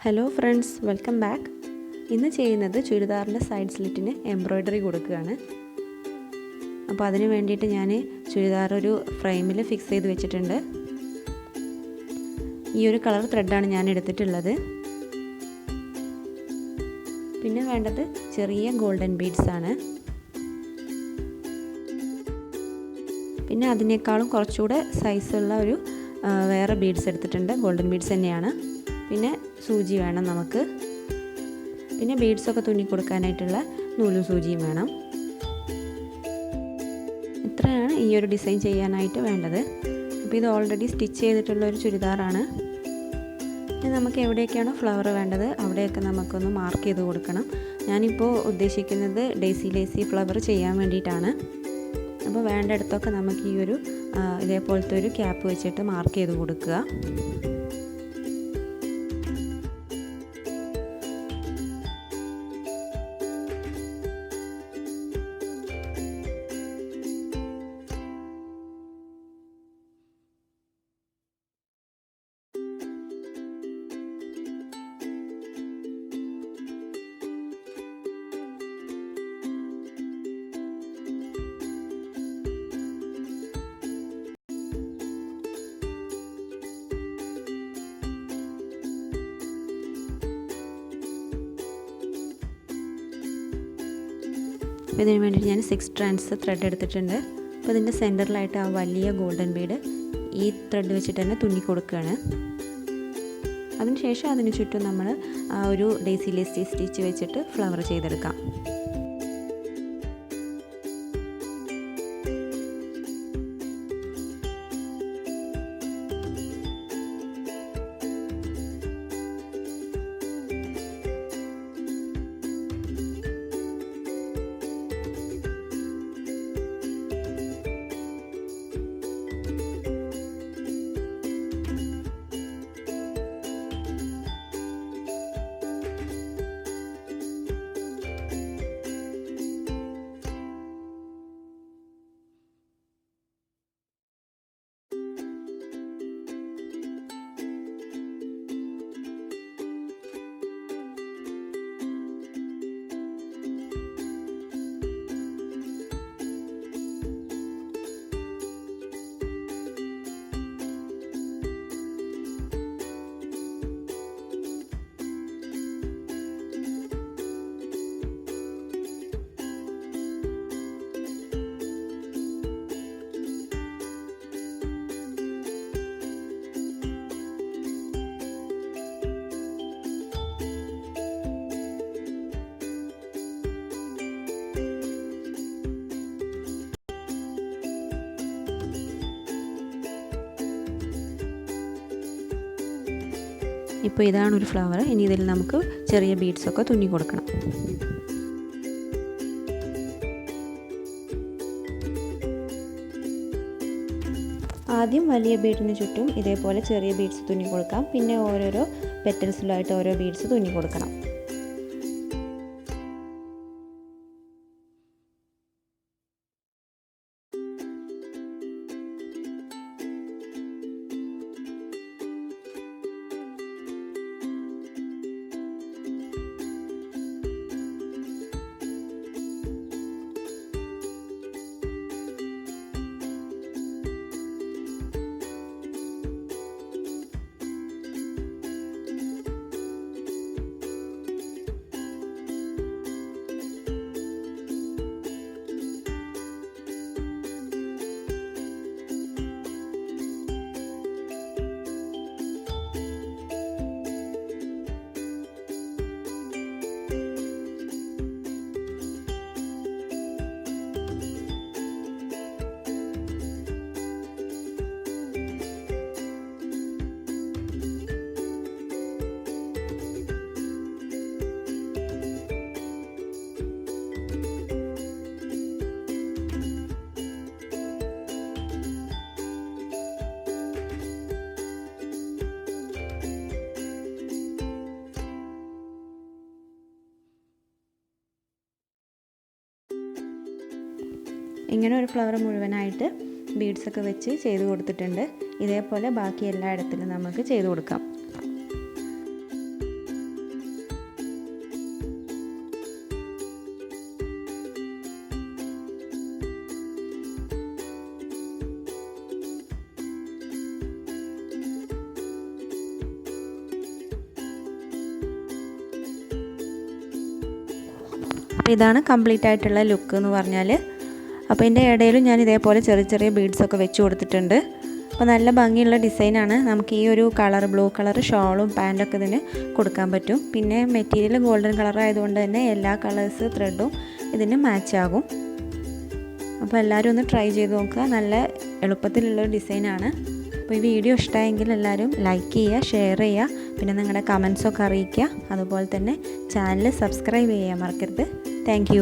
Hello friends, welcome back. ഇന്ന് ചെയ്യുന്നത് ചുരിദാറിൻ്റെ സൈഡ് സ്ലിറ്റിന് എംബ്രോയ്ഡറി കൊടുക്കുകയാണ്. അപ്പോൾ അതിന് വേണ്ടിയിട്ട് ഞാൻ ചുരിദാർ ഒരു ഫ്രെയിമിൽ ഫിക്സ് ചെയ്ത് വെച്ചിട്ടുണ്ട്. ഈ ഒരു കളർ ത്രെഡാണ് ഞാൻ എടുത്തിട്ടുള്ളത്. പിന്നെ വേണ്ടത് ചെറിയ ഗോൾഡൻ ബീഡ്സ് ആണ്. പിന്നെ അതിനേക്കാളും കുറച്ചുകൂടെ സൈസുള്ള ഒരു വേറെ ബീഡ്സ് എടുത്തിട്ടുണ്ട്. ഗോൾഡൻ ബീഡ്സ് തന്നെയാണ്. പിന്നെ സൂചി വേണം നമുക്ക്. പിന്നെ ബീഡ്സൊക്കെ തുന്നി കൊടുക്കാനായിട്ടുള്ള നൂലും സൂചിയും വേണം. ഇത്രയാണ് ഈ ഒരു ഡിസൈൻ ചെയ്യാനായിട്ട് വേണ്ടത്. അപ്പോൾ ഇത് ഓൾറെഡി സ്റ്റിച്ച് ചെയ്തിട്ടുള്ള ഒരു ചുരിദാറാണ്. ഇനി നമുക്ക് എവിടെയൊക്കെയാണോ ഫ്ലവർ വേണ്ടത് അവിടെയൊക്കെ നമുക്കൊന്ന് മാർക്ക് ചെയ്ത് കൊടുക്കണം. ഞാനിപ്പോൾ ഉദ്ദേശിക്കുന്നത് ഡേസി ഫ്ലവർ ചെയ്യാൻ വേണ്ടിയിട്ടാണ്. അപ്പോൾ വേണ്ടിടത്തൊക്കെ നമുക്ക് ഈ ഒരു ഇതേപോലത്തെ ഒരു ക്യാപ്പ് വെച്ചിട്ട് മാർക്ക് ചെയ്ത് കൊടുക്കുക. അപ്പോൾ ഇതിന് വേണ്ടിയിട്ട് ഞാൻ 6 സ്ട്രാൻഡ്സ് ത്രെഡ് എടുത്തിട്ടുണ്ട്. അപ്പോൾ ഇതിൻ്റെ സെൻറ്ററിലായിട്ട് ആ വലിയ ഗോൾഡൻ ബീഡ് ഈ ത്രെഡ് വെച്ചിട്ട് തന്നെ തുന്നി കൊടുക്കുകയാണ്. അതിനുശേഷം അതിന് ചുറ്റും നമ്മൾ ആ ഒരു ഡേസി സ്റ്റിച്ച് വെച്ചിട്ട് ഫ്ലവർ ചെയ്തെടുക്കാം. ഇപ്പോൾ ഇതാണ് ഒരു ഫ്ലവർ. ഇനി ഇതിൽ നമുക്ക് ചെറിയ ബീഡ്സൊക്കെ തുന്നി കൊടുക്കണം. ആദ്യം വലിയ ബീഡിന് ചുറ്റും ഇതേപോലെ ചെറിയ ബീഡ്സ് തുന്നി കൊടുക്കാം. പിന്നെ ഓരോരോ പെറ്റൽസിലായിട്ട് ഓരോ ബീഡ്സ് തുന്നി കൊടുക്കണം. ഇങ്ങനെ ഒരു ഫ്ലവർ മുഴുവനായിട്ട് ബീഡ്സൊക്കെ വെച്ച് ചെയ്ത് കൊടുത്തിട്ടുണ്ട്. ഇതേപോലെ ബാക്കി എല്ലായിടത്തിലും നമുക്ക് ചെയ്ത് കൊടുക്കാം. അപ്പോൾ ഇതാണ് കംപ്ലീറ്റ് ആയിട്ടുള്ള ലുക്ക് എന്ന് പറഞ്ഞാൽ. അപ്പോൾ ഇതിൻ്റെ ഇടയിലും ഞാൻ ഇതേപോലെ ചെറിയ ചെറിയ ബീഡ്സൊക്കെ വെച്ച് കൊടുത്തിട്ടുണ്ട്. അപ്പോൾ നല്ല ഭംഗിയുള്ള ഡിസൈനാണ്. നമുക്ക് ഈ ഒരു കളർ ബ്ലൂ കളർ ഷോളും പാൻറ്റൊക്കെ ഇതിന് കൊടുക്കാൻ പറ്റും. പിന്നെ മെറ്റീരിയൽ ഗോൾഡൻ കളർ ആയതുകൊണ്ട് തന്നെ എല്ലാ കളേഴ്സ് ത്രെഡും ഇതിന് മാച്ച് ആകും. അപ്പോൾ എല്ലാവരും ഒന്ന് ട്രൈ ചെയ്ത് നോക്കുക. നല്ല എളുപ്പത്തിലുള്ളൊരു ഡിസൈനാണ്. അപ്പോൾ ഈ വീഡിയോ ഇഷ്ടമായെങ്കിൽ എല്ലാവരും ലൈക്ക് ചെയ്യുക, ഷെയർ ചെയ്യുക, പിന്നെ നിങ്ങളുടെ കമൻസൊക്കെ അറിയിക്കുക. അതുപോലെ തന്നെ ചാനൽ സബ്സ്ക്രൈബ് ചെയ്യാൻ മറക്കരുത്. താങ്ക്